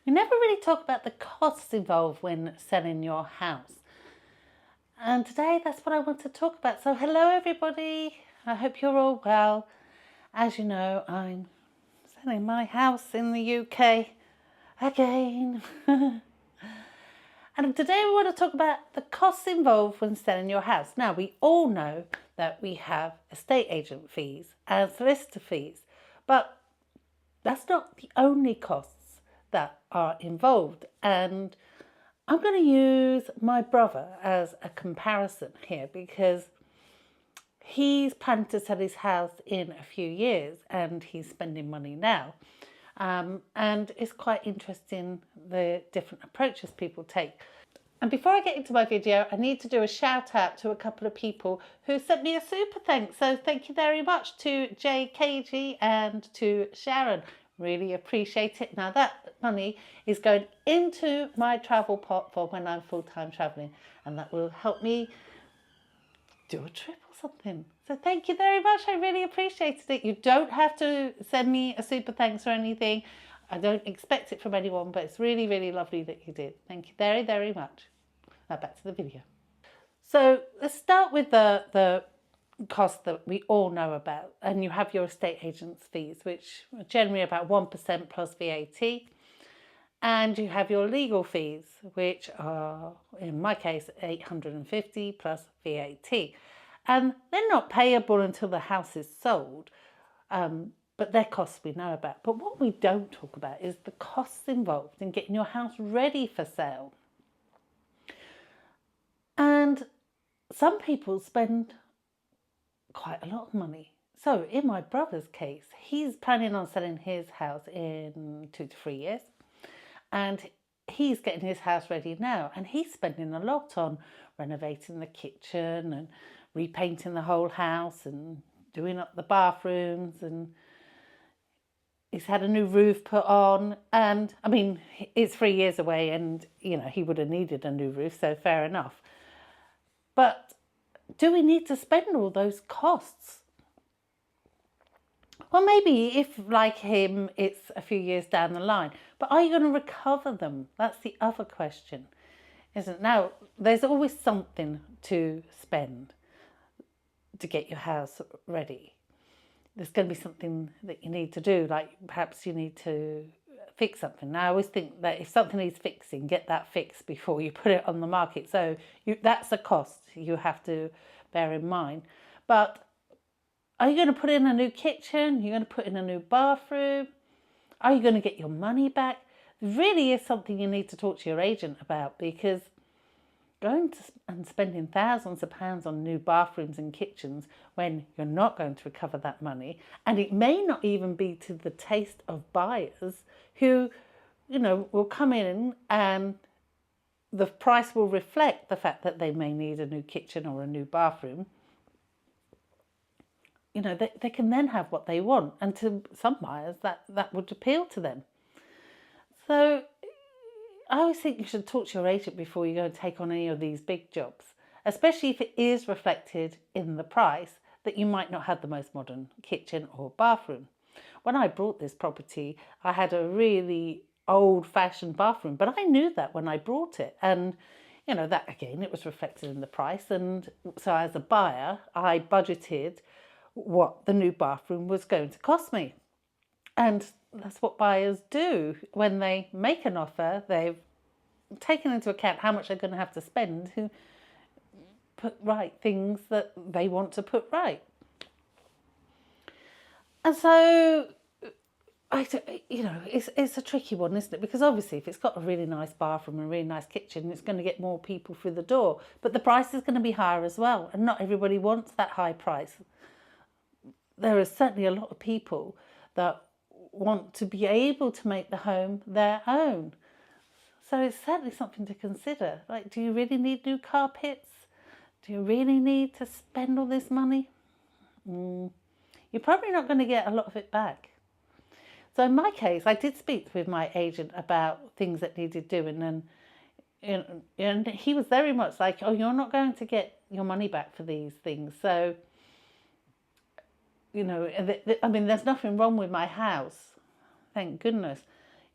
We never really talk about the costs involved when selling your house. And today that's what I want to talk about. So hello everybody, I hope you're all well. As you know, I'm selling my house in the UK again. And today we want to talk about the costs involved when selling your house. Now, we all know that we have estate agent fees and solicitor fees, but that's not the only costs that are involved. And I'm going to use my brother as a comparison here because he's planning to sell his house in a few years and he's spending money now. And it's quite interesting the different approaches people take. And before I get into my video, I need to do a shout out to a couple of people who sent me a super thanks. So thank you very much to JKG and to Sharon. Really appreciate it. Now that money is going into my travel pot for when I'm full-time traveling, and that will help me do a trip or something. So thank you very much. I really appreciated it. You don't have to send me a super thanks or anything. I don't expect it from anyone, but it's really, really lovely that you did. Thank you very, very much. Now back to the video. So let's start with the cost that we all know about. And you have your estate agent's fees, which are generally about 1% plus VAT. And you have your legal fees, which are, in my case, 850 plus VAT. And they're not payable until the house is sold. But they're costs we know about. But what we don't talk about is the costs involved in getting your house ready for sale. And some people spend quite a lot of money. So in my brother's case, he's planning on selling his house in 2 to 3 years. And he's getting his house ready now. And he's spending a lot on renovating the kitchen and repainting the whole house and doing up the bathrooms, and he's had a new roof put on. And I mean, it's 3 years away and, you know, he would have needed a new roof, so fair enough. But do we need to spend all those costs? Well, maybe if, like him, it's a few years down the line. But are you going to recover them? That's the other question, isn't it? Now, there's always something to spend to get your house ready. There's going to be something that you need to do, like perhaps you need to fix something. Now, I always think that if something needs fixing, get that fixed before you put it on the market. So that's a cost you have to bear in mind. But are you going to put in a new kitchen? Are you going to put in a new bathroom? Are you going to get your money back? There really is something you need to talk to your agent about, because going to and spending thousands of pounds on new bathrooms and kitchens when you're not going to recover that money, and it may not even be to the taste of buyers who, you know, will come in and the price will reflect the fact that they may need a new kitchen or a new bathroom. You know, they can then have what they want, and to some buyers that would appeal to them. So I always think you should talk to your agent before you go and take on any of these big jobs, especially if it is reflected in the price that you might not have the most modern kitchen or bathroom. When I bought this property, I had a really old-fashioned bathroom, but I knew that when I bought it. And, you know, that again, it was reflected in the price. And so as a buyer, I budgeted what the new bathroom was going to cost me. And that's what buyers do. When they make an offer, they've taken into account how much they're going to have to spend to put right things that they want to put right. And so, you know, it's a tricky one, isn't it? Because obviously if it's got a really nice bathroom and a really nice kitchen, it's going to get more people through the door. But the price is going to be higher as well. And not everybody wants that high price. There are certainly a lot of people that want to be able to make the home their own. So it's certainly something to consider. Like, do you really need new carpets? Do you really need to spend all this money? You're probably not going to get a lot of it back. So in my case, I did speak with my agent about things that needed doing, and he was very much like, oh, you're not going to get your money back for these things. So, you know, I mean, there's nothing wrong with my house, thank goodness.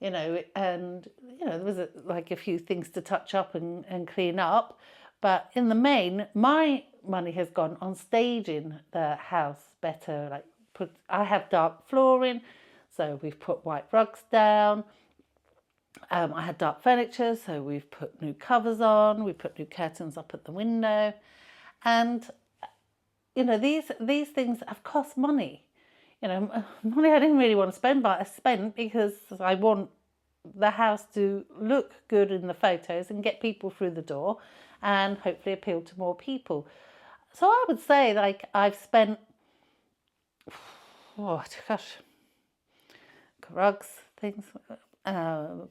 and there was like a few things to touch up and clean up. But in the main, my money has gone on staging the house better. I have dark flooring, so we've put white rugs down. I had dark furniture, so we've put new covers on. We put new curtains up at the window, and these things have cost money. Money I didn't really want to spend, but I spent because I want the house to look good in the photos and get people through the door and hopefully appeal to more people. So I would say I've spent, oh gosh, rugs, things,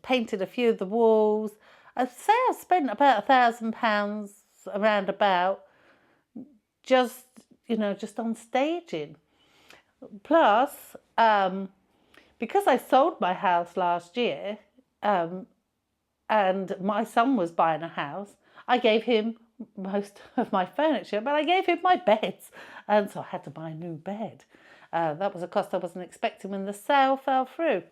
painted a few of the walls. I'd say I've spent about £1,000 around about just on staging. Plus, because I sold my house last year, and my son was buying a house, I gave him most of my furniture, but I gave him my beds, and so I had to buy a new bed. That was a cost I wasn't expecting when the sale fell through.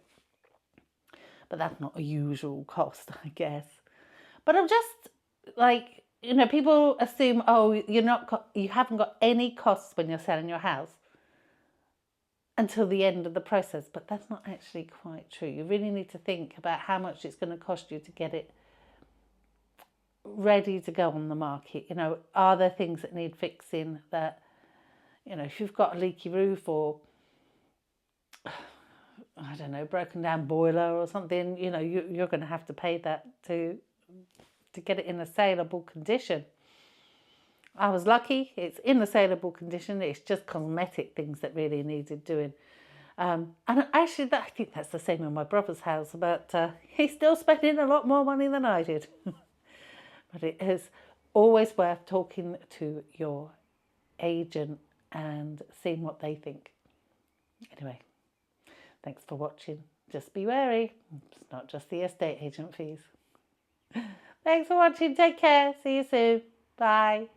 But that's not a usual cost, I guess. But I'm just people assume, oh, you haven't got any costs when you're selling your house until the end of the process, but that's not actually quite true. You really need to think about how much it's going to cost you to get it ready to go on the market. Are there things that need fixing that, if you've got a leaky roof or, I don't know, broken down boiler or something, you're going to have to pay that to get it in a saleable condition. I was lucky, it's in a saleable condition. It's just cosmetic things that really needed doing. And actually, I think that's the same in my brother's house, but he's still spending a lot more money than I did. But it is always worth talking to your agent and seeing what they think. Anyway, thanks for watching. Just be wary, it's not just the estate agent fees. Thanks for watching, take care, see you soon, bye.